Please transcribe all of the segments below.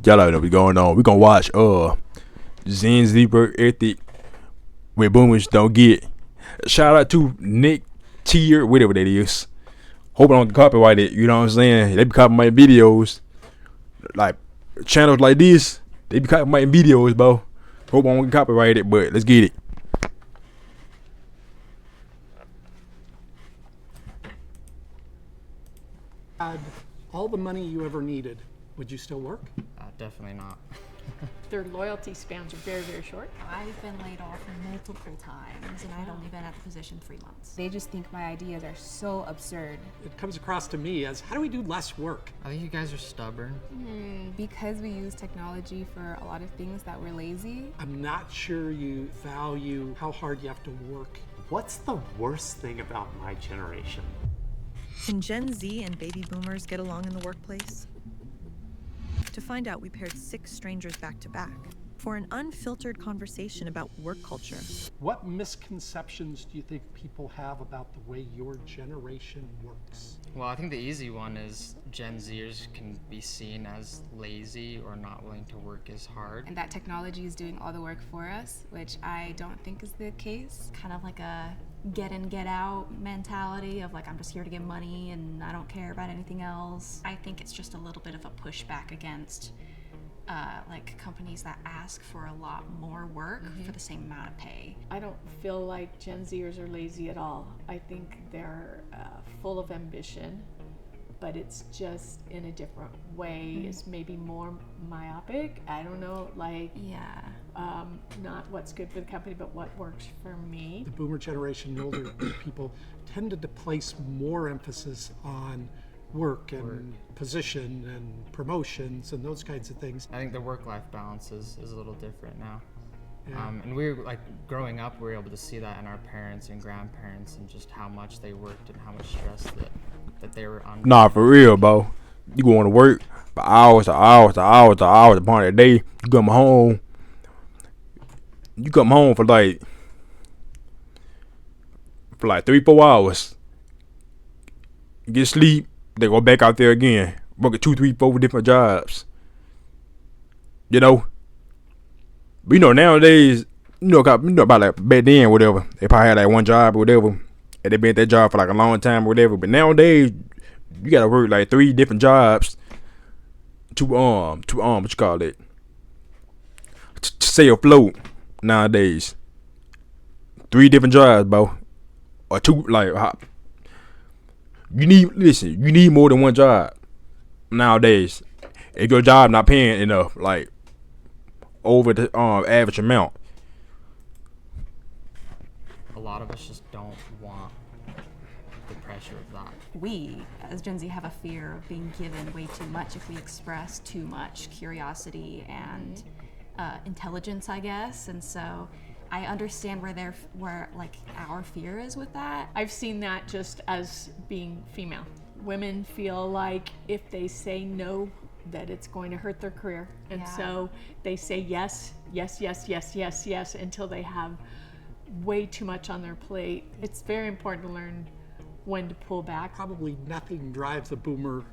Y'all know what's going on. We gonna watch Zen Zebra Ethic with Boomers Don't Get. Shout out to Nick Tier, whatever that is. Hope I don't get copyrighted, you know what I'm saying? They be copyrighting videos. Like channels like this, they be copyrighting videos, bro. Hope I don't get copyrighted, but let's get it. Had all the money you ever needed, would you still work? Definitely not. Their loyalty spans are very, very short. I've been laid off multiple times and I'd only been at the position 3 months. They just think my ideas are so absurd. It comes across to me as, how do we do less work? I think you guys are stubborn. Because we use technology for a lot of things that we're lazy. I'm not sure you value how hard you have to work. What's the worst thing about my generation? Can Gen Z and baby boomers get along in the workplace? To find out, we paired 6 strangers back to back for an unfiltered conversation about work culture. What misconceptions do you think people have about the way your generation works? Well, I think the easy one is Gen Zers can be seen as lazy or not willing to work as hard. And that technology is doing all the work for us, which I don't think is the case. Kind of like a get in, get out mentality of like, I'm just here to get money and I don't care about anything else. I think it's just a little bit of a pushback against like companies that ask for a lot more work for the same amount of pay. I don't feel like Gen Zers are lazy at all. I think they're full of ambition, but it's just in a different way. It's maybe more myopic. I don't know, like, not what's good for the company, but what works for me. The boomer generation, the older people, tended to place more emphasis on work and position and promotions and those kinds of things. I think the work-life balance is a little different now. Yeah. And we were like growing up, we were able to see that in our parents and grandparents and just how much they worked and how much stress that they were under. Nah, for real, bro. You going to work for hours upon a day. You come home. For like 3-4 hours. Get sleep. They go back out there again. Work at 2, 3, 4 different jobs. You know. But nowadays, about like back then, whatever. They probably had like one job or whatever, and they been at that job for like a long time or whatever. But nowadays, you gotta work like 3 different jobs to what you call it, to stay afloat. Nowadays, 3 different jobs, bro, or 2. Like, you need more than one job nowadays. If your job not paying enough, like over the average amount. A lot of us just don't want the pressure of that. We, as Gen Z, have a fear of being given way too much if we express too much curiosity and intelligence, I guess. And so I understand where like our fear is with that. I've seen that just as being female. Women feel like if they say no, that it's going to hurt their career. And so they say yes, yes, yes, yes, yes, yes, until they have way too much on their plate. It's very important to learn when to pull back. Probably nothing drives a boomer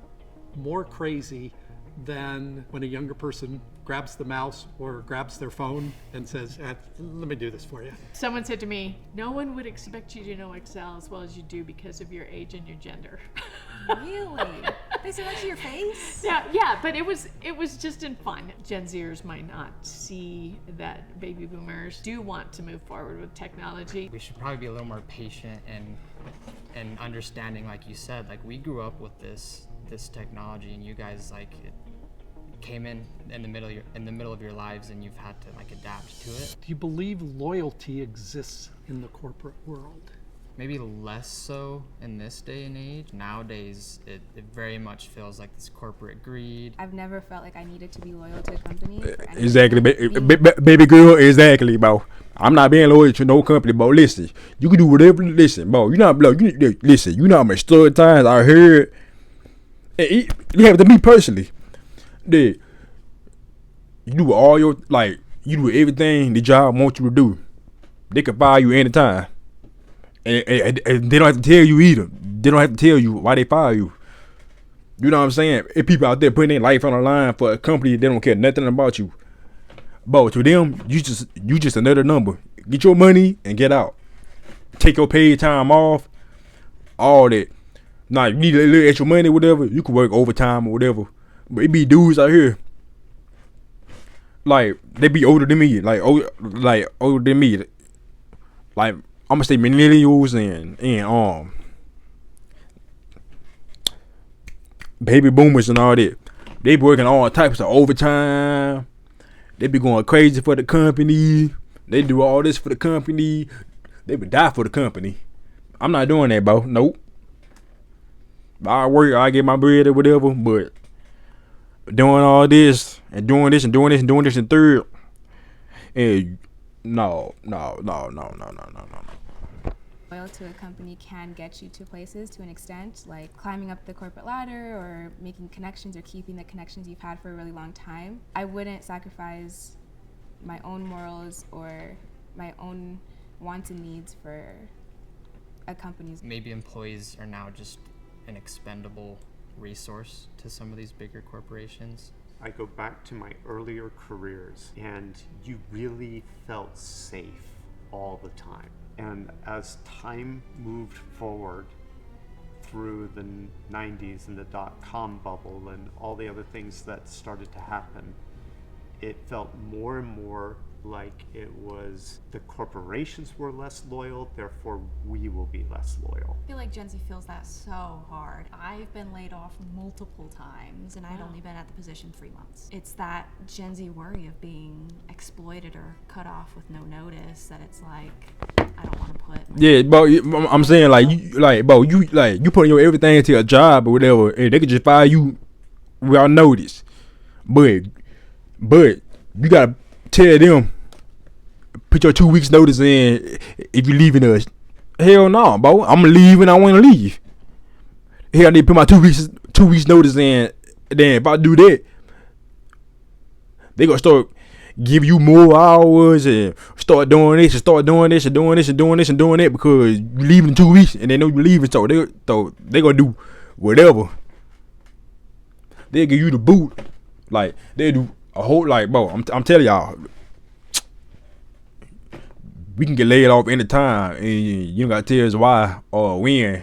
more crazy than when a younger person grabs the mouse or grabs their phone and says, let me do this for you. Someone said to me, no one would expect you to know Excel as well as you do because of your age and your gender. Really? They say that to your face? Yeah, but it was just in fun. Gen Zers might not see that baby boomers do want to move forward with technology. We should probably be a little more patient and understanding, like you said. Like, we grew up with this technology, and you guys came in the middle of your lives, and you've had to adapt to it. Do you believe loyalty exists in the corporate world? Maybe less so in this day and age. Nowadays, it very much feels like this corporate greed. I've never felt like I needed to be loyal to a company. Exactly, baby girl, exactly, bro. I'm not being loyal to no company, bro. Listen, you can do whatever. Listen, bro, listen, you know how much story times I heard. It happened to me personally. That you do all your, you do everything the job wants you to do. They can fire you anytime. And they don't have to tell you either. They don't have to tell you why they fire you. You know what I'm saying? If people out there putting their life on the line for a company, they don't care nothing about you. But to them, you just another number. Get your money and get out. Take your paid time off. All that. Nah, you need a little extra money, whatever. You can work overtime or whatever. But it be dudes out here, like they be older than me, like older than me. Like I'm gonna say millennials and baby boomers and all that. They be working all types of overtime. They be going crazy for the company. They do all this for the company. They would die for the company. I'm not doing that, bro. Nope. I work, I get my bread or whatever, but doing all this and doing this and doing this and doing this and third, and no. Loyal to a company can get you to places to an extent, like climbing up the corporate ladder or making connections or keeping the connections you've had for a really long time. I wouldn't sacrifice my own morals or my own wants and needs for a company's. Maybe employees are now just an expendable resource to some of these bigger corporations. I go back to my earlier careers, and you really felt safe all the time. And as time moved forward through the 90s and the dot-com bubble and all the other things that started to happen, it felt more and more like it was the corporations were less loyal, therefore we will be less loyal. I feel like Gen Z feels that so hard. I've been laid off multiple times and I'd only been at the position 3 months. It's that Gen Z worry of being exploited or cut off with no notice that it's like, I don't want to put. Yeah, but I'm saying you putting your everything into a job or whatever, and they could just fire you without notice. But you gotta tell them, put your 2 weeks notice in if you leaving us. Hell no, bro. I'm gonna leave when I want to leave. Hell, I need to put my 2 weeks notice in. Then if I do that, they gonna start give you more hours and start doing this and start doing this and doing this and doing this and doing that because you leaving in 2 weeks and they know you leaving, so they gonna do whatever. They'll give you the boot. Like they do a whole, like, bro, I'm telling y'all, we can get laid off anytime and you don't gotta tell us why or when,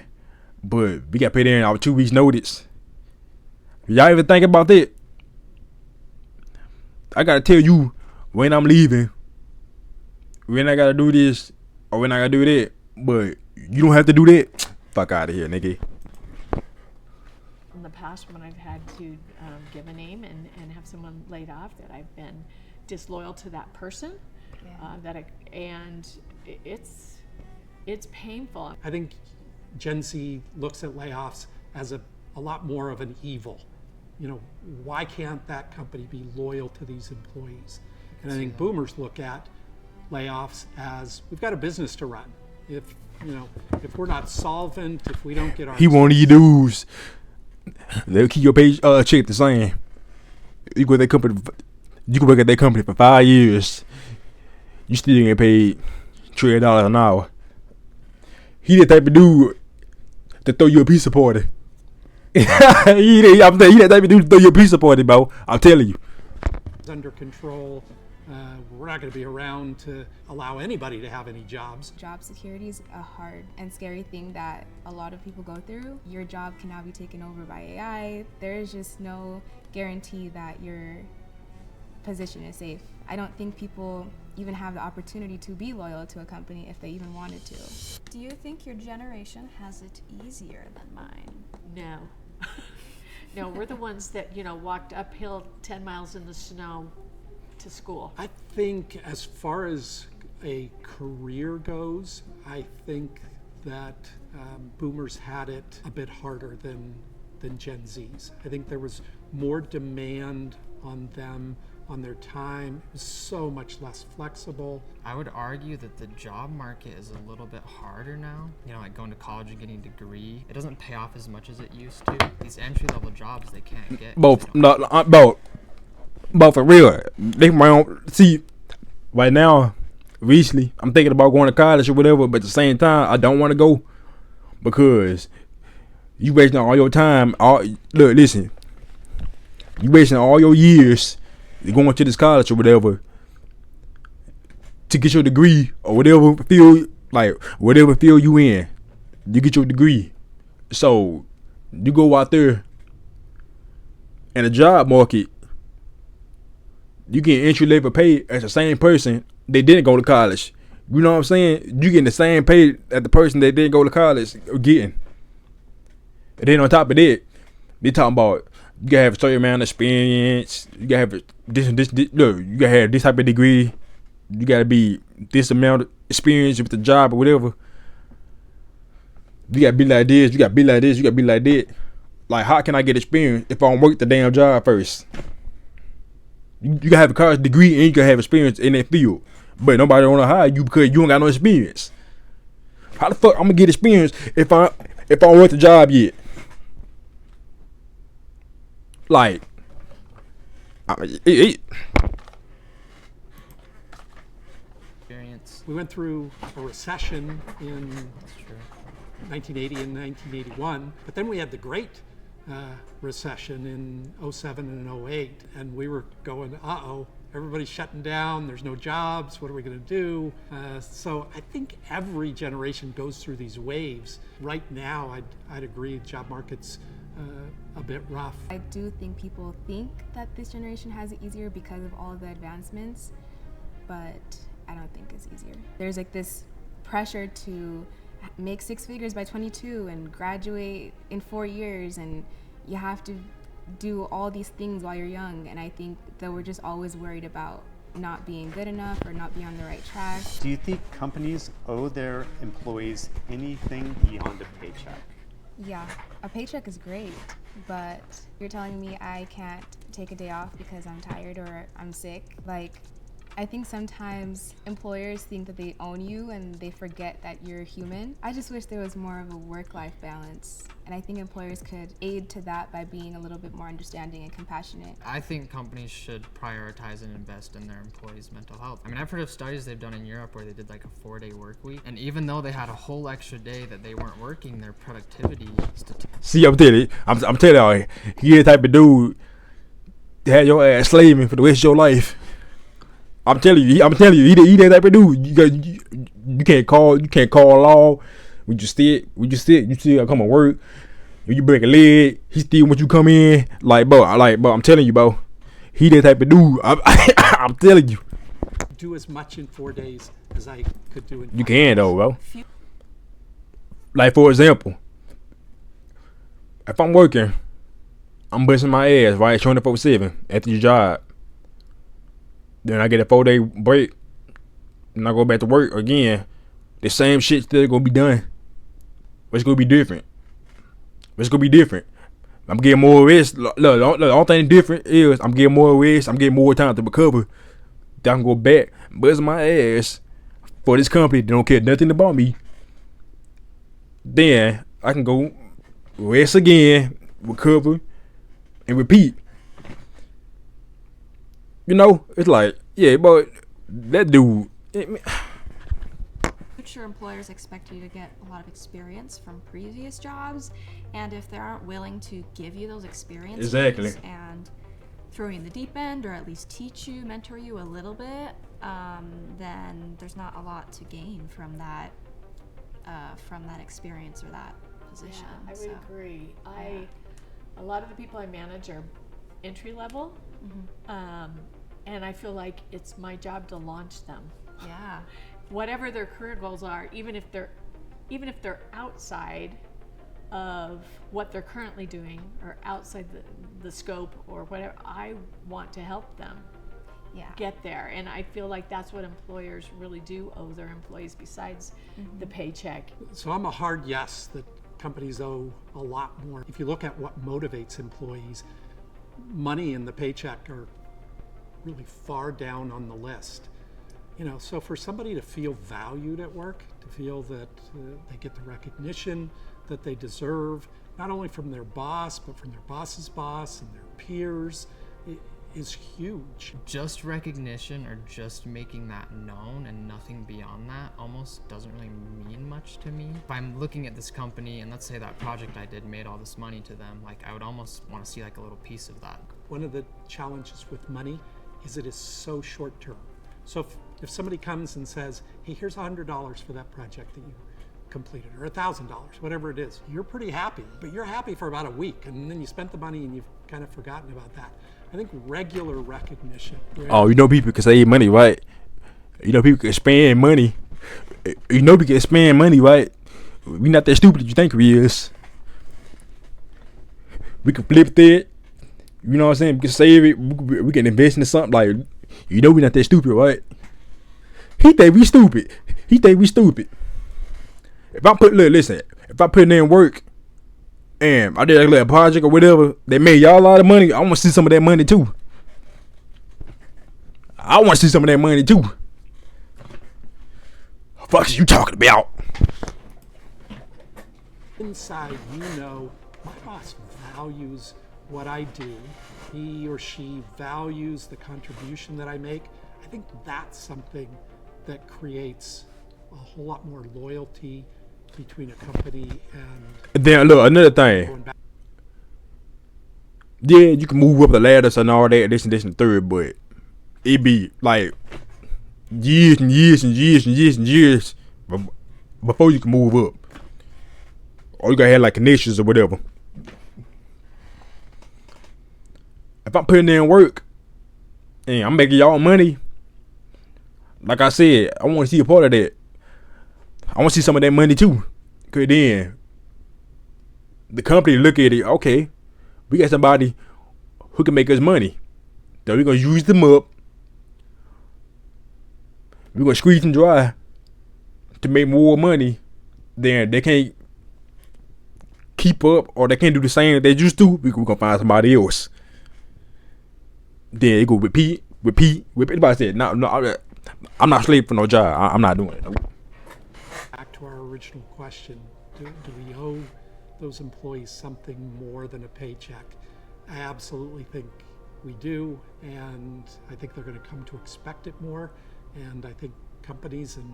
but we gotta put in our 2 weeks notice. Y'all even think about that? I gotta tell you when I'm leaving, when I gotta do this or when I gotta do that, but you don't have to do that. Fuck out of here, nigga. In the past, when I've had to give a name and have someone laid off, that I've been disloyal to that person, it's painful. I think Gen Z looks at layoffs as a lot more of an evil. You know, why can't that company be loyal to these employees? And I think boomers look at layoffs as, we've got a business to run. If we're not solvent, if we don't get our... He one of you dudes. They'll keep your page check the same. You go to that company. You can work at that company for 5 years. You still get paid $3 an hour. He the type of dude to throw you a pizza party. He that type of dude to throw you a pizza party, bro. I'm telling you. Under control. We're not going to be around to allow anybody to have any jobs. Job security is a hard and scary thing that a lot of people go through. Your job can now be taken over by AI. There is just no guarantee that your position is safe. I don't think people even have the opportunity to be loyal to a company if they even wanted to. Do you think your generation has it easier than mine? No. No, we're the ones that, walked uphill 10 miles in the snow to school. I think as far as a career goes, I think that boomers had it a bit harder than Gen Zs. I think there was more demand on them, on their time. It was so much less flexible. I would argue that the job market is a little bit harder now. Like going to college and getting a degree, it doesn't pay off as much as it used to. These entry-level jobs they can't get. Both for real. They see right now. Recently, I'm thinking about going to college or whatever, but at the same time, I don't want to go because You wasting all your time. Look, listen. You wasting all your years going to this college or whatever to get your degree or whatever field you in. You get your degree. So you go out there in the job market, you get entry level pay as the same person that didn't go to college. You know what I'm saying? You getting the same pay as the person that didn't go to college getting. And then on top of that, they talking about you gotta have a certain amount of experience. You gotta have this. Look, you gotta have this type of degree. You gotta be this amount of experience with the job or whatever. You gotta be like this. You gotta be like this. You gotta be like that. Like, how can I get experience if I don't work the damn job first? You gotta have a college degree and you gotta have experience in that field. But nobody wanna hire you because you don't got no experience. How the fuck I'm gonna get experience if I don't work the job yet? Like, Experience. We went through a recession in 1980 and 1981, but then we had the Great Recession in 07 and 08, and we were going, everybody's shutting down, there's no jobs, what are we going to do? So I think every generation goes through these waves. Right now, I'd agree, job market's a bit rough. I do think people think that this generation has it easier because of all the advancements, but I don't think it's easier. There's like this pressure to make 6 figures by 22 and graduate in 4 years, and you have to do all these things while you're young, and I think that we're just always worried about not being good enough or not being on the right track. Do you think companies owe their employees anything beyond a paycheck? Yeah, a paycheck is great, but you're telling me I can't take a day off because I'm tired or I'm sick? Like, I think sometimes employers think that they own you and they forget that you're human. I just wish there was more of a work-life balance, and I think employers could aid to that by being a little bit more understanding and compassionate. I think companies should prioritize and invest in their employees' mental health. I mean, I've heard of studies they've done in Europe where they did like a 4-day work week, and even though they had a whole extra day that they weren't working, their productivity see, I'm telling you, he the type of dude that had your ass slaving for the rest of your life. I'm telling you, he that type of dude. You can't call off. We just still gotta come and work. When you break a leg, he still want you come in. Bro, I'm telling you, bro, he that type of dude. I'm telling you. Do as much in 4 days as I could do in 5 You can though, bro. days. Like, for example, if I'm working, I'm busting my ass, right, 24/7 at the job. Then I get a 4-day break, and I go back to work again. The same shit still gonna be done. But it's gonna be different. I'm getting more rest. Look, the only thing different is I'm getting more rest. I'm getting more time to recover. Then I can go back, bust my ass for this company that don't care nothing about me. Then I can go rest again, recover, and repeat. You know, it's like, yeah, but that dude. Future employers expect you to get a lot of experience from previous jobs, and if they aren't willing to give you those experiences Exactly. and throw you in the deep end, or at least teach you, mentor you a little bit, then there's not a lot to gain from that experience or that position. Yeah, I would agree. A lot of the people I manage are entry level, and I feel like it's my job to launch them. Yeah. Whatever their career goals are, even if they're outside of what they're currently doing or outside the scope or whatever, I want to help them get there. And I feel like that's what employers really do owe their employees besides the paycheck. So I'm a hard yes that companies owe a lot more. If you look at what motivates employees, money and the paycheck are really far down on the list. So for somebody to feel valued at work, to feel that they get the recognition that they deserve, not only from their boss, but from their boss's boss and their peers, is huge. Just recognition or just making that known and nothing beyond that almost doesn't really mean much to me. If I'm looking at this company and let's say that project I did made all this money to them, like I would almost want to see like a little piece of that. One of the challenges with money is it is so short term. So if somebody comes and says, hey, here's $100 for that project that you completed, or $1,000, whatever it is, you're pretty happy, but you're happy for about a week, and then you spent the money and you've kind of forgotten about that. I think regular recognition. Oh, you know people can save money, right? You know people can spend money. You know people can spend money, right? We not that stupid as you think we is. We can flip that. You know what I'm saying? We can save it. We can invest in something like. You know we not that stupid, right? He think we stupid. He think we stupid. If I put in work and I did a little project or whatever, they made y'all a lot of money, I want to see some of that money too. I want to see some of that money too. Fuck is you talking about? Inside, you know, my boss values what I do. He or she values the contribution that I make. I think that's something that creates a whole lot more loyalty between a company and then look, another thing. Yeah, you can move up the ladders and all that, this and third, but it be like years and years and years and years and years before you can move up. Or you gotta have like connections or whatever. If I'm putting in work and I'm making y'all money, like I said, I want to see a part of that. I want to see some of that money too. Cause then the company look at it, okay, we got somebody who can make us money. So we're gonna use them up. We're gonna squeeze them dry to make more money. Then they can't keep up or they can't do the same that they used to. We're gonna find somebody else. Then it go repeat. Everybody said, no, I'm not slave for no job. I'm not doing it. Back to our original question, do we owe those employees something more than a paycheck? I absolutely think we do, and I think they're going to come to expect it more, and I think companies and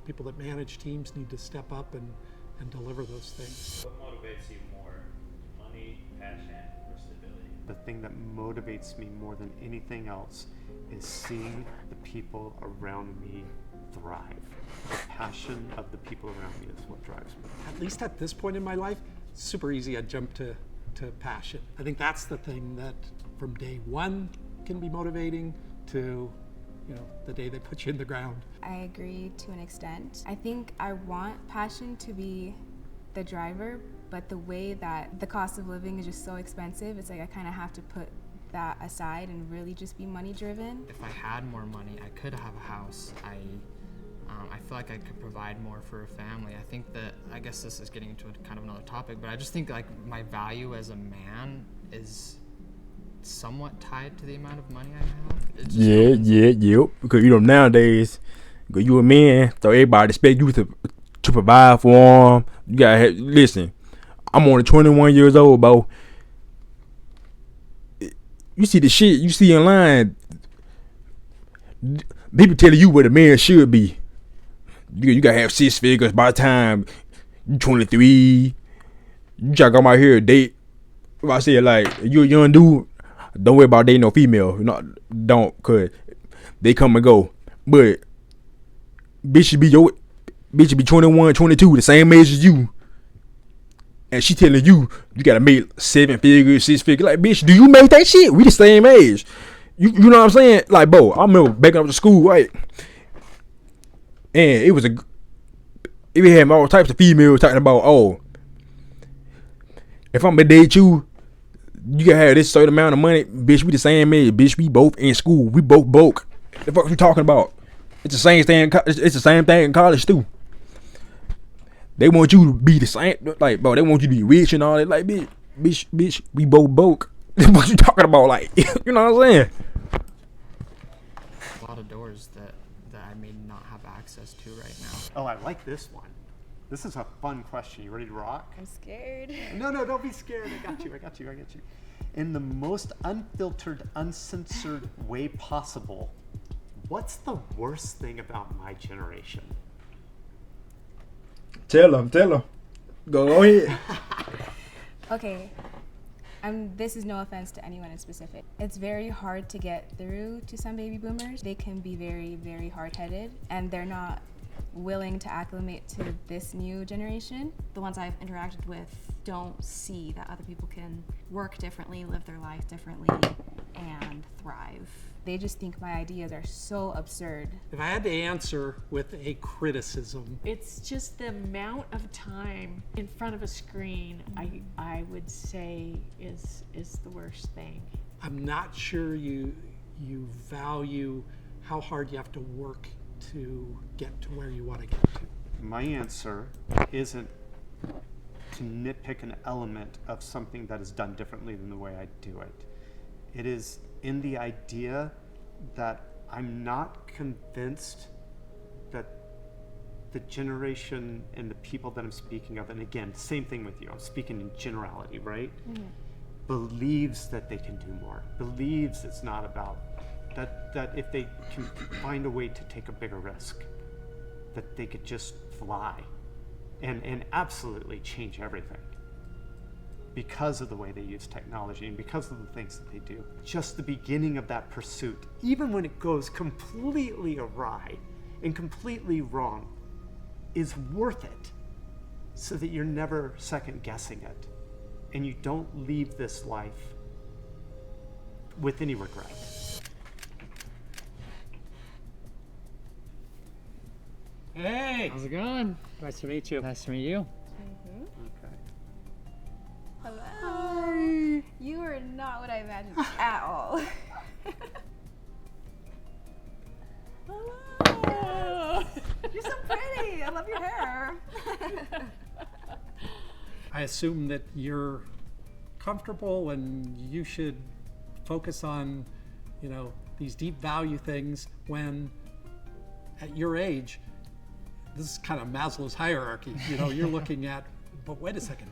people that manage teams need to step up and deliver those things. What motivates you more, money, passion, or stability? The thing that motivates me more than anything else is seeing the people around me thrive. The passion of the people around me is what drives me. At least at this point in my life, super easy, I'd jump to passion. I think that's the thing that from day one can be motivating to, the day they put you in the ground. I agree to an extent. I think I want passion to be the driver, but the way that the cost of living is just so expensive, it's like I kind of have to put that aside and really just be money driven. If I had more money, I could have a house. I feel like I could provide more for a family. I guess this is getting into kind of another topic, but I just think like my value as a man is somewhat tied to the amount of money I have. Yeah. Because nowadays, because you a man, so everybody expect you to provide for them. You gotta listen. I'm only 21 years old, bro. You see the shit you see online. People telling you what a man should be. You gotta have 6 figures by the time you 23. You try to come out here and date. If I say like you a young dude, don't worry about dating no female. Don't, cause they come and go. But bitch should be 21, 22, the same age as you. And she telling you gotta make 7 figures, 6 figures. Like, bitch, do you make that shit? We the same age. You know what I'm saying? Like, bro, I remember back up to school, right? And it had all types of females talking about, oh, if I'm gonna date you, you gotta have this certain amount of money. Bitch, we the same age. Bitch, we both in school. We both broke. The fuck you talking about? It's the same thing. It's the same thing in college too. They want you to be the same. Like, bro, they want you to be rich and all that. Like, bitch, we both broke. What you talking about? Like, you know what I'm saying? A lot of doors that I may not have access to right now. Oh, I like this one. This is a fun question. You ready to rock? I'm scared. No, don't be scared. I got you. In the most unfiltered, uncensored way possible, what's the worst thing about my generation? Tell him. Go ahead. Okay. This is no offense to anyone in specific. It's very hard to get through to some baby boomers. They can be very, very hard-headed, and they're not willing to acclimate to this new generation. The ones I've interacted with don't see that other people can work differently, live their life differently, and thrive. They just think my ideas are so absurd. If I had to answer with a criticism, It's just the amount of time in front of a screen, I would say is the worst thing. I'm not sure you value how hard you have to work to get to where you want to get to. My answer isn't to nitpick an element of something that is done differently than the way I do it. It is in the idea that I'm not convinced that the generation and the people that I'm speaking of, and again, same thing with you, I'm speaking in generality, right? Believes that they can do more, believes it's not about that if they can find a way to take a bigger risk, that they could just fly and absolutely change everything because of the way they use technology and because of the things that they do. Just the beginning of that pursuit, even when it goes completely awry and completely wrong, is worth it so that you're never second guessing it and you don't leave this life with any regret. Hey! How's it going? Nice to meet you. Nice to meet you. Okay. Hello. You are not what I imagined at all. Hello. You're so pretty. I love your hair. I assume that you're comfortable and you should focus on, these deep value things when at your age, this is kind of Maslow's hierarchy. You're looking at, but wait a second,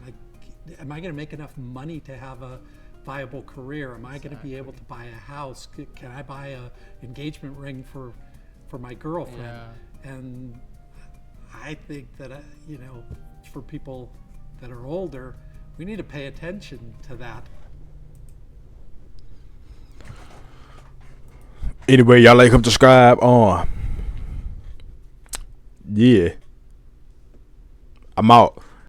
am I going to make enough money to have a viable career? Am I going to be able to buy a house? Can I buy a engagement ring for my girlfriend? Yeah. And I think that, for people that are older, we need to pay attention to that. Anyway, y'all like him, subscribe on. Yeah. I'm out.